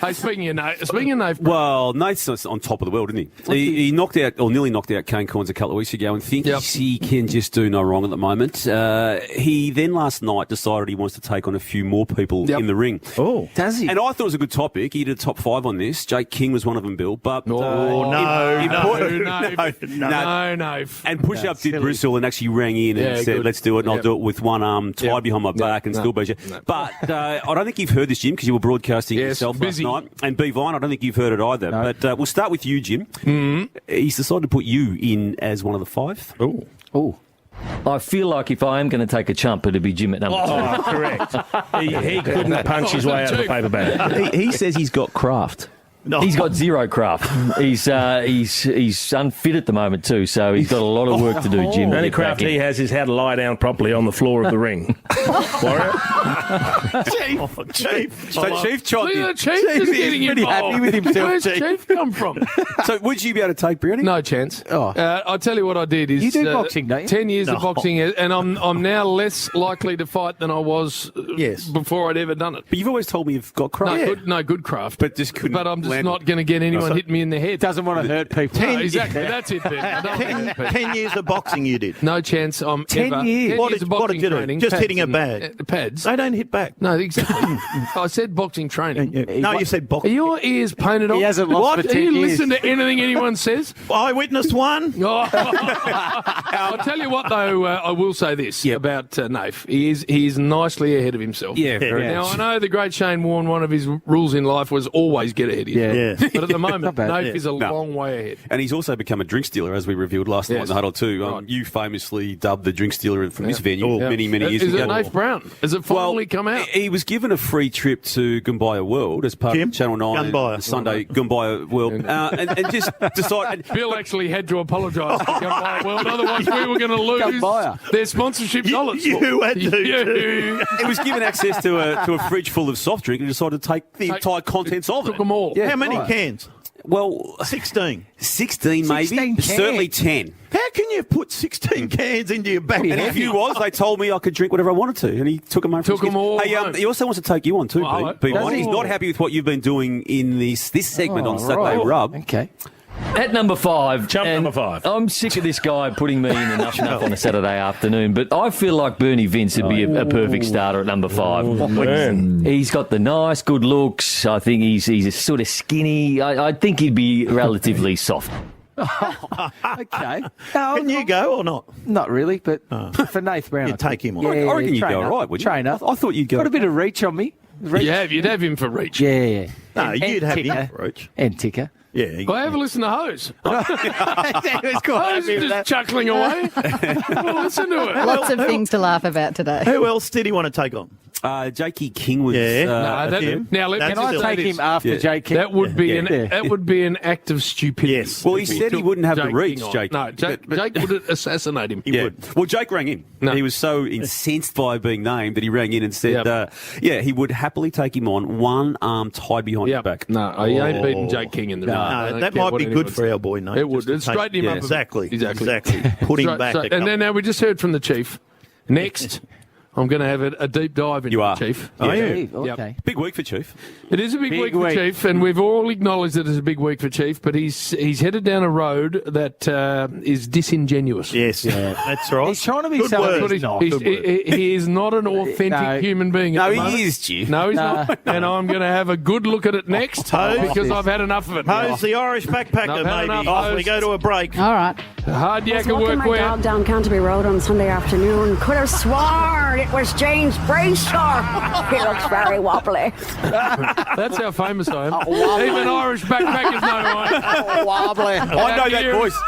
Hey, speaking of Nath, Well, Nath's on top of the world, isn't he? He knocked out, or nearly knocked out, Kane Corns a couple of weeks ago and thinks he can just do no wrong at the moment. He then last night decided he wants to take on a few more people in the ring. Oh, does he? And I thought it was a good topic. He did a top 5 on this. Jake King was one of them, Bill. But no. And Push Up did bristle and actually rang in and said, let's do it, and I'll do it with one arm tied behind my back and still beat you. But I don't think you've heard this, Jim, because you were broadcasting yourself last night. And B. Vine, I don't think you've heard it either. No. But we'll start with you, Jim. Mm-hmm. He's decided to put you in as one of the 5. Oh. I feel like if I am going to take a chump, it'd be Jim at number 2. Oh, correct. He couldn't punch his way out of the paper bag. He says he's got craft. No. He's got zero craft. He's unfit at the moment too, so he's got a lot of work to do, Jim. The only craft he has is how to lie down properly on the floor of the ring. Warrior? Chief. So Chief chopped in. Chief is getting pretty involved. happy with himself. Where's Chief come from? So would you be able to take Brownie? No chance. I'll tell you what I did is... You do boxing, don't you? 10 years of boxing, and I'm now less likely to fight than I was before I'd ever done it. But you've always told me you've got craft. Good craft. But just couldn't But I'm just land not going to get anyone hitting me in the head. Doesn't want to hurt people. No, exactly. That's it, Ben. I don't want to hurt people. 10 years of boxing you did. No chance I'm 10 ever... years? 10 What years did of you boxing do? training. Just pads hitting a and- bag. Pads. They don't hit back. No, exactly. I said boxing training. No, you said Are boxing. your ears painted on? He hasn't lost What? for 10 Do you years. listen to anything anyone says? Eyewitness one. I'll tell you what, though, I will say this about Nath. He is nicely ahead of himself. Yeah, very Now, much. I know the great Shane Warne, one of his rules in life was always get ahead of you. Yeah. But at the moment, bad. Nath is a long way ahead. And he's also become a drink stealer, as we revealed last night in the huddle too. Right. You famously dubbed the drink stealer from this venue many years Is ago. it Nath Brown? Has it finally come out? He was given a free trip to Goombaya World as part of Channel 9 Sunday Goombaya World. And just decided... Bill actually had to apologise to Goombaya World, otherwise we were going to lose their sponsorship dollars. You had to. He was given access to a fridge full of soft drink and decided to take the entire contents of it. Took them all. How many cans? Well, 16. 16 maybe. 16 cans. Certainly 10. How can you put 16 cans into your bag? And if you they told me I could drink whatever I wanted to, and he took them home. Took them all Hey, home. he also wants to take you on too, Oh, Pete. does He's he? not happy with what you've been doing in this segment on Saturday Rub. Okay. At number 5. Chump and number 5. I'm sick of this guy putting me in enough on a Saturday afternoon, but I feel like Bernie Vince would be a perfect starter at number 5. Man. He's got the nice, good looks. I think he's sort of skinny. I think he'd be relatively soft. Okay. Can you go or not? Not really, but for Nath Brown, You'd take him on. Yeah, I reckon you'd go trainer. all right, wouldn't you? Trainer. I thought you'd go. Got a bit of reach on me. You'd have him for reach. Yeah. No, And you'd have ticker. him, Roach. And ticker. Yeah. Well, have a listen to Hose. It's quite Hose is just chuckling away. Well, listen to it. Lots of things to laugh about today. Who else did he want to take on? Jakey King was. Now, him. let That's me Can just I say take this. him after Jake King? That would be Yeah. that would be an act of stupidity. Yes. Well, he if we said he took wouldn't have the Jake reach, King on. Jake. No, Jake would assassinate him. He would. Well, Jake rang in. No. He was so incensed by being named that he rang in and said, he would happily take him on, one arm tied behind his back. No, he ain't beating Jake King in the ring. I don't that care might what be anyone good for says. our boy, Nate. It would. It'd straighten him up. Exactly. Exactly. Put him back. And then now we just heard from the Chief. Next, I'm going to have a deep dive into You are. the Chief. Oh, yeah. Steve, okay. Big week for Chief. It is a big week for week. Chief, and we've all acknowledged that it's a big week for Chief, but he's headed down a road that is disingenuous. Yes, that's right. He's trying to be Good so- word. But he is not an authentic human being at No, the he moment. is, Chief. No, he's not. And I'm going to have a good look at it next because I've had enough of it. Hose the Irish backpacker, No, fair maybe. enough, Off we Hose. go to a break. All right. Hard I was yakka walking work my wear. dog down Canterbury Road on Sunday afternoon. Could have sworn it was James Brayshaw. He looks very wobbly. That's how famous I am. Even Irish backpackers know who I am. Wobbly. I know that voice.